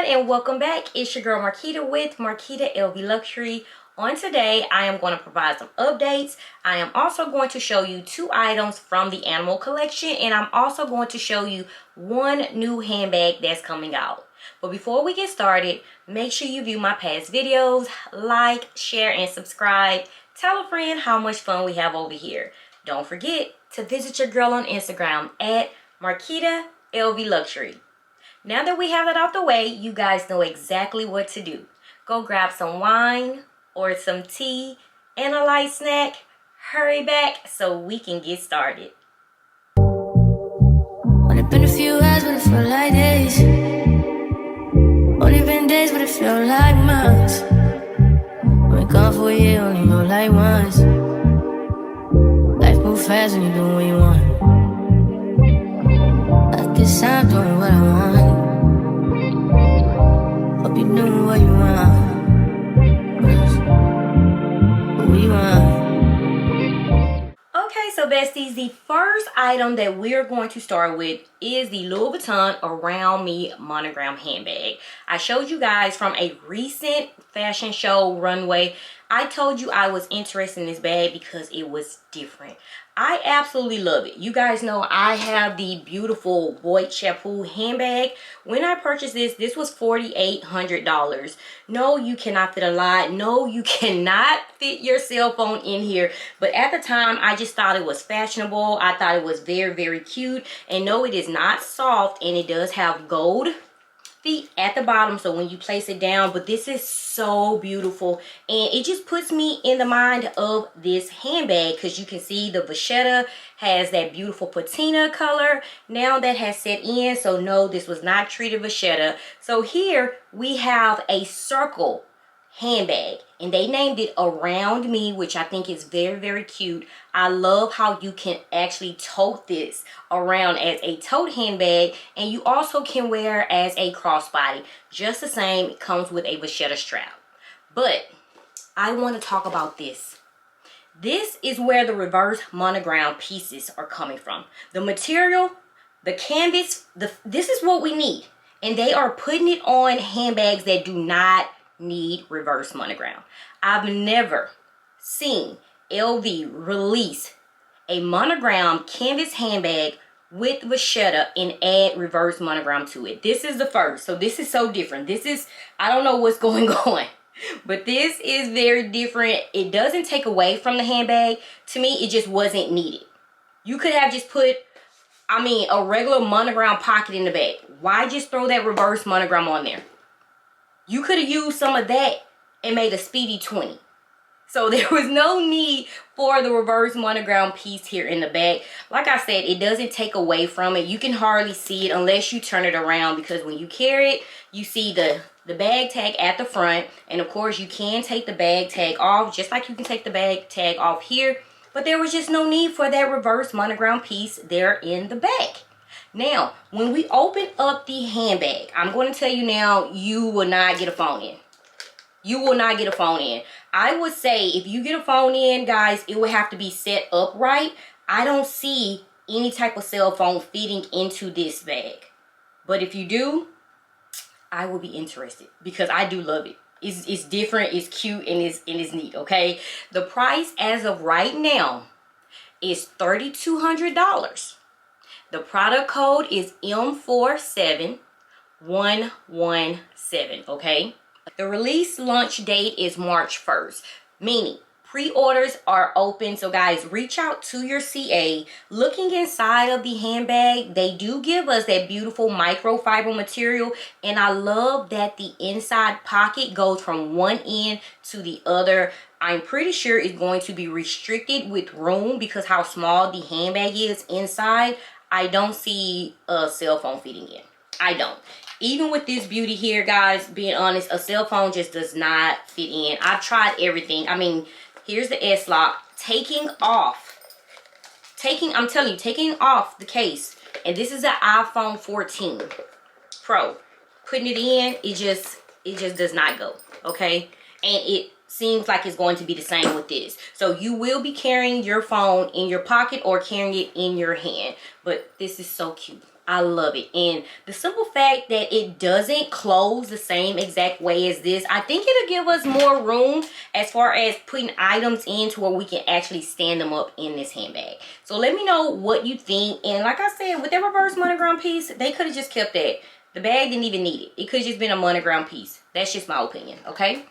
everyone, and welcome back. It's your girl Marquita with Marquita LV Luxury. On today, I am going to provide some updates. I am also going to show you 2 items from the animal collection, and I'm also going to show you 1 new handbag that's coming out. But before we get started, make sure you view my past videos, like, share, and subscribe. Tell a friend how much fun we have over here. Don't forget to visit your girl on Instagram at Marquita LV Luxury. Now that we have that out the way, you guys know exactly what to do. Go grab some wine or some tea and a light snack. Hurry back so we can get started. Only been a few hours, but it felt like days. Only been days, but it felt like months. Been gone for a year, only know like once. Life moves fast when you do what you want. I guess I'm doing what I want. Hope you doing what you want. What you want. Okay, so besties, the first item that we're going to start with is the Louis Vuitton Around Me Monogram Handbag. I showed you guys from a recent fashion show runway. I told you I was interested in this bag because it was different. I absolutely love it. You guys know I have the beautiful Boy Chapeau handbag. When I purchased this was $4,800. No, you cannot fit a lot. No, you cannot fit your cell phone in here. But at the time, I just thought it was fashionable. I thought it was very, very cute. And no, it is not soft, and it does have gold feet at the bottom, so when you place it down, but this is so beautiful, and it just puts me in the mind of this handbag because you can see the vachetta has that beautiful patina color now that has set in. So no, this was not treated vachetta. So here we have a circle handbag, and they named it Around Me, which I think is very, very cute. I love how you can actually tote this around as a tote handbag, and you also can wear as a crossbody. Just the same, it comes with a vachetta strap. But I want to talk about this. This is where the reverse monogram pieces are coming from. The material, the canvas, this is what we need. And they are putting it on handbags that do not need reverse monogram. I've never seen LV release a monogram canvas handbag with vachetta and add reverse monogram to it. This is the first. So this is so different. This is, I don't know what's going on, but this is very different. It doesn't take away from the handbag. To me, it just wasn't needed. You could have just put, a regular monogram pocket in the bag. Why just throw that reverse monogram on there? You could have used some of that and made a speedy 20. So there was no need for the reverse monogram piece here in the back. Like I said, it doesn't take away from it. You can hardly see it unless you turn it around, because when you carry it, you see the bag tag at the front. And of course, you can take the bag tag off, just like you can take the bag tag off here. But there was just no need for that reverse monogram piece there in the back. Now, when we open up the handbag, I'm going to tell you now, you will not get a phone in. You will not get a phone in. I would say if you get a phone in, guys, it would have to be set up right. I don't see any type of cell phone fitting into this bag. But if you do, I will be interested because I do love it. It's different, it's cute, and it's neat, okay? The price as of right now is $3,200. The product code is M47117, okay? The release launch date is March 1st, meaning pre-orders are open. So guys, reach out to your CA. Looking inside of the handbag, they do give us that beautiful microfiber material, and I love that the inside pocket goes from one end to the other. I'm pretty sure it's going to be restricted with room because how small the handbag is inside. I don't see a cell phone fitting in. I don't. Even with this beauty here, guys, being honest, a cell phone just does not fit in. I've tried everything. Here's the S-Lock. I'm telling you, taking off the case, and this is an iPhone 14 Pro. Putting it in, it just does not go, okay? And it seems like it's going to be the same with this. So you will be carrying your phone in your pocket or carrying it in your hand. But this is so cute. I love it. And the simple fact that it doesn't close the same exact way as this, I think it'll give us more room as far as putting items in to where we can actually stand them up in this handbag. So let me know what you think. And like I said, with that reverse monogram piece, they could have just kept that. The bag didn't even need it. It could have just been a monogram piece. That's just my opinion, okay?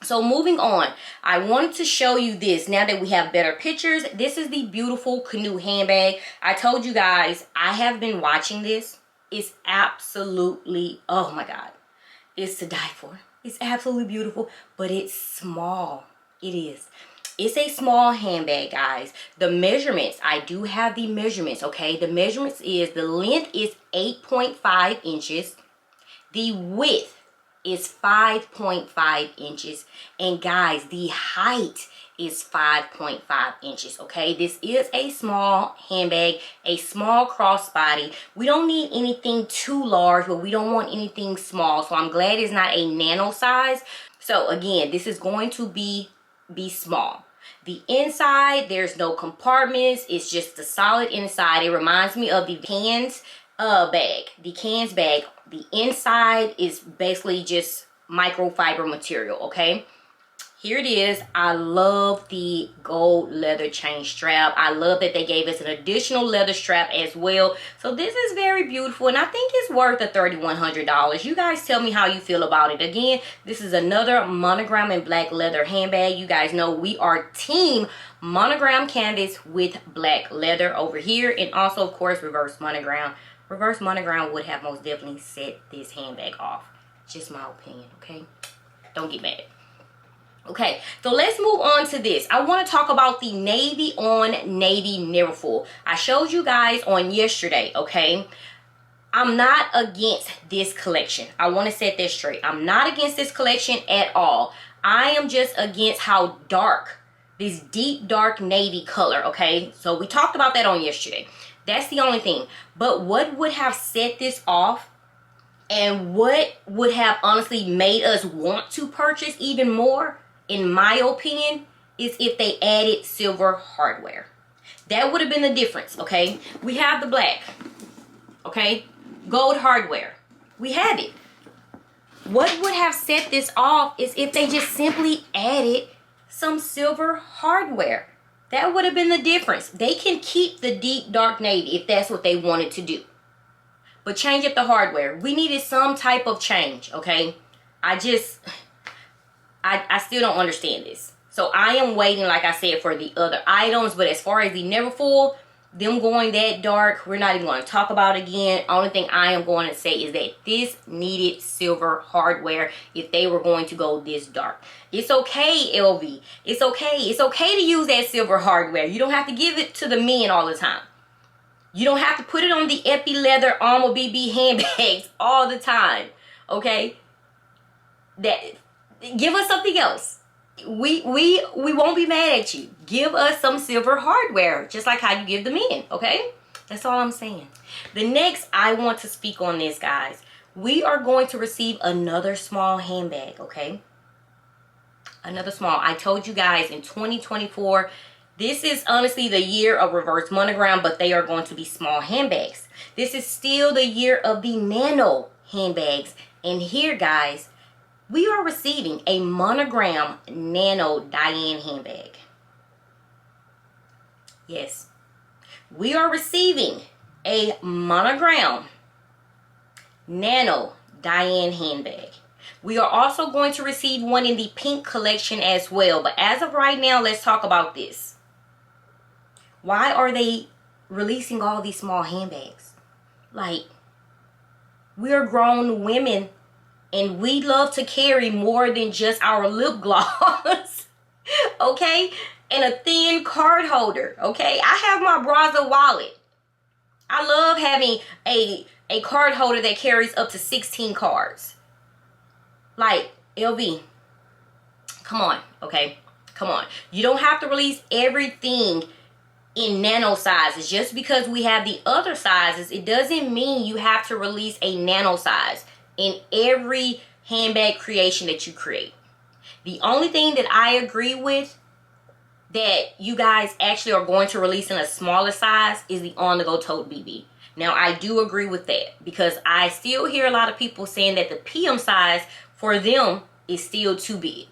So moving on, I wanted to show you this now that we have better pictures. This is the beautiful Canoe handbag. I told you guys, I have been watching this. It's absolutely, oh my God. It's to die for. It's absolutely beautiful, but it's small. It is. It's a small handbag, guys. The measurements, I do have the measurements, okay? The measurements is, the length is 8.5 inches. The width is 5.5 inches. And guys, the height is 5.5 inches, okay? This is a small handbag, a small crossbody. We don't need anything too large, but we don't want anything small. So I'm glad it's not a nano size. So again, this is going to be small. The inside, there's no compartments. It's just the solid inside. It reminds me of the cans bag. The cans bag. The inside is basically just microfiber material, okay? Here it is. I love the gold leather chain strap. I love that they gave us an additional leather strap as well. So this is very beautiful, and I think it's worth the $3,100. You guys tell me how you feel about it. Again, this is another monogram and black leather handbag. You guys know we are team monogram canvas with black leather over here, and also, of course, reverse monogram. Reverse monogram would have most definitely set this handbag off. Just my opinion, okay? Don't get mad. Okay, so let's move on to this. I want to talk about the navy on navy neverfull. I showed you guys on yesterday, okay? I'm not against this collection. I want to set this straight. I'm not against this collection at all. I am just against how dark, this deep dark navy color, okay? So we talked about that on yesterday. That's the only thing. But what would have set this off, and what would have honestly made us want to purchase even more, in my opinion, is if they added silver hardware. That would have been the difference, okay? We have the black, okay? Gold hardware. We have it. What would have set this off is if they just simply added some silver hardware. That would have been the difference. They can keep the deep dark navy if that's what they wanted to do, but change up the hardware. We needed some type of change, okay? I still don't understand this. So I am waiting, like I said, for the other items. But as far as the neverfull, them going that dark, we're not even going to talk about it again. Only thing I am going to say is that this needed silver hardware if they were going to go this dark. It's okay, LV. It's okay. It's okay to use that silver hardware. You don't have to give it to the men all the time. You don't have to put it on the Epi Leather Armor BB handbags all the time. Okay? Give us something else. We won't be mad at you. Give us some silver hardware, just like how you give the men, okay? That's all I'm saying. The next, I want to speak on this, guys. We are going to receive another small handbag, okay? Another small. I told you guys in 2024, this is honestly the year of reverse monogram, but they are going to be small handbags. This is still the year of the nano handbags. And here, guys, we are receiving a Monogram Nano Diane handbag. Yes. We are receiving a Monogram Nano Diane handbag. We are also going to receive one in the pink collection as well. But as of right now, let's talk about this. Why are they releasing all these small handbags? Like, we are grown women, and we love to carry more than just our lip gloss, okay? And a thin card holder, okay? I have my Braza wallet. I love having a card holder that carries up to 16 cards. Like, LV, come on, okay? Come on. You don't have to release everything in nano sizes. Just because we have the other sizes, it doesn't mean you have to release a nano size in every handbag creation that you create. The only thing that I agree with that you guys actually are going to release in a smaller size is the on-the-go tote BB. Now, I do agree with that because I still hear a lot of people saying that the PM size for them is still too big.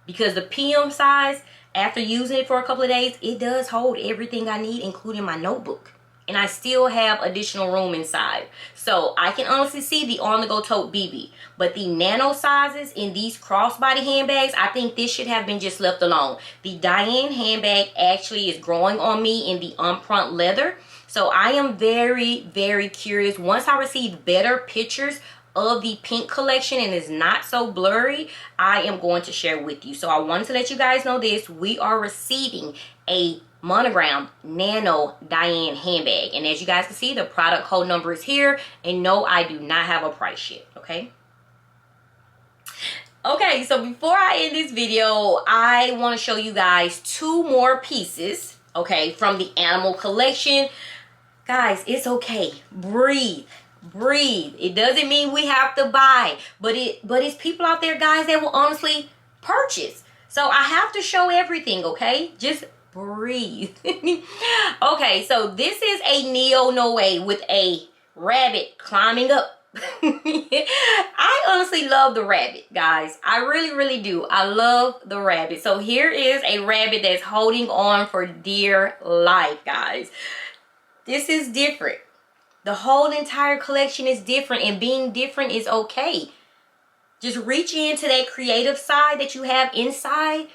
Because the PM size, after using it for a couple of days, it does hold everything I need, including my notebook. And I still have additional room inside. So I can honestly see the on-the-go tote BB. But the nano sizes in these crossbody handbags, I think this should have been just left alone. The Diane handbag actually is growing on me in the unprint leather. So I am very, very curious. Once I receive better pictures of the pink collection and is not so blurry, I am going to share with you. So I wanted to let you guys know this. We are receiving a Monogram Nano Diane handbag. And as you guys can see, the product code number is here. And no, I do not have a price yet, okay? Okay, so before I end this video, I want to show you guys 2 more pieces, okay, from the animal collection. Guys, it's okay. Breathe. Breathe. It doesn't mean we have to buy, but it's people out there, guys, that will honestly purchase. So I have to show everything, okay? Just breathe. Okay, so this is a Neo Noe with a rabbit climbing up. I honestly love the rabbit, guys. I really, really do. I love the rabbit. So here is a rabbit that's holding on for dear life, guys. This is different. The whole entire collection is different, and being different is okay. Just reach into that creative side that you have inside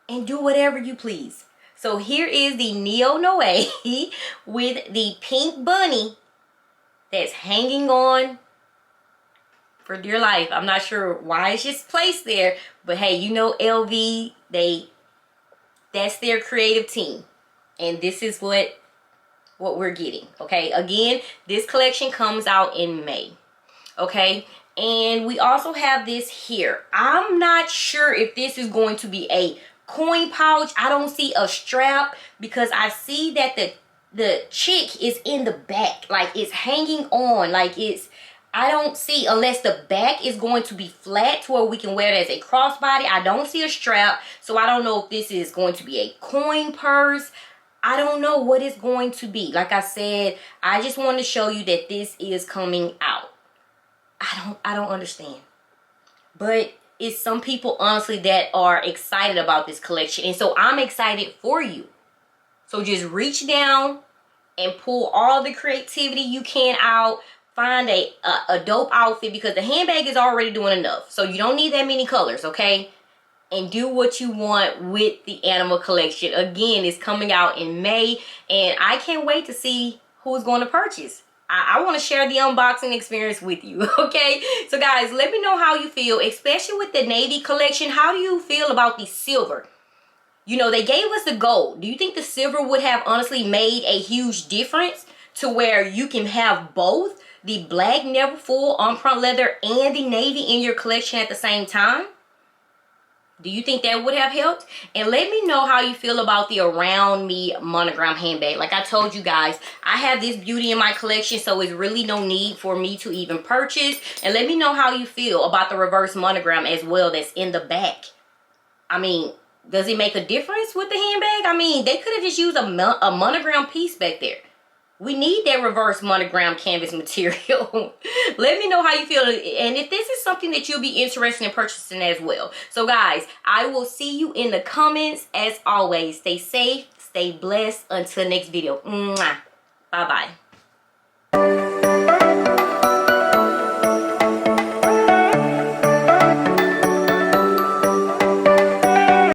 and do whatever you please. So here is the Neo Noe with the pink bunny that's hanging on for dear life. I'm not sure why it's just placed there, but hey, you know LV, that's their creative team. And this is what we're getting, okay? Again, this collection comes out in May, okay? And we also have this here. I'm not sure if this is going to be a coin pouch. I don't see a strap because I see that the chick is in the back, like it's hanging on, like it's, I don't see, unless the back is going to be flat to where we can wear it as a crossbody. I don't see a strap, so I don't know if this is going to be a coin purse. I don't know what it's going to be. Like I said, I just want to show you that this is coming out. I don't understand. But it's some people, honestly, that are excited about this collection. And so I'm excited for you. So just reach down and pull all the creativity you can out. Find a dope outfit because the handbag is already doing enough. So you don't need that many colors, okay? And do what you want with the animal collection. Again, it's coming out in May, and I can't wait to see who's going to purchase. I want to share the unboxing experience with you, okay? So guys, let me know how you feel, especially with the navy collection. How do you feel about the silver? You know, they gave us the gold. Do you think the silver would have honestly made a huge difference to where you can have both the black never full on-front leather and the navy in your collection at the same time? Do you think that would have helped? And let me know how you feel about the Around Me Monogram handbag. Like I told you guys, I have this beauty in my collection, so it's really no need for me to even purchase. And let me know how you feel about the reverse monogram as well that's in the back. I mean, does it make a difference with the handbag? I mean, they could have just used a monogram piece back there. We need that reverse monogram canvas material. Let me know how you feel. And if this is something that you'll be interested in purchasing as well. So guys, I will see you in the comments. As always, stay safe, stay blessed. Until next video. Mwah. Bye-bye.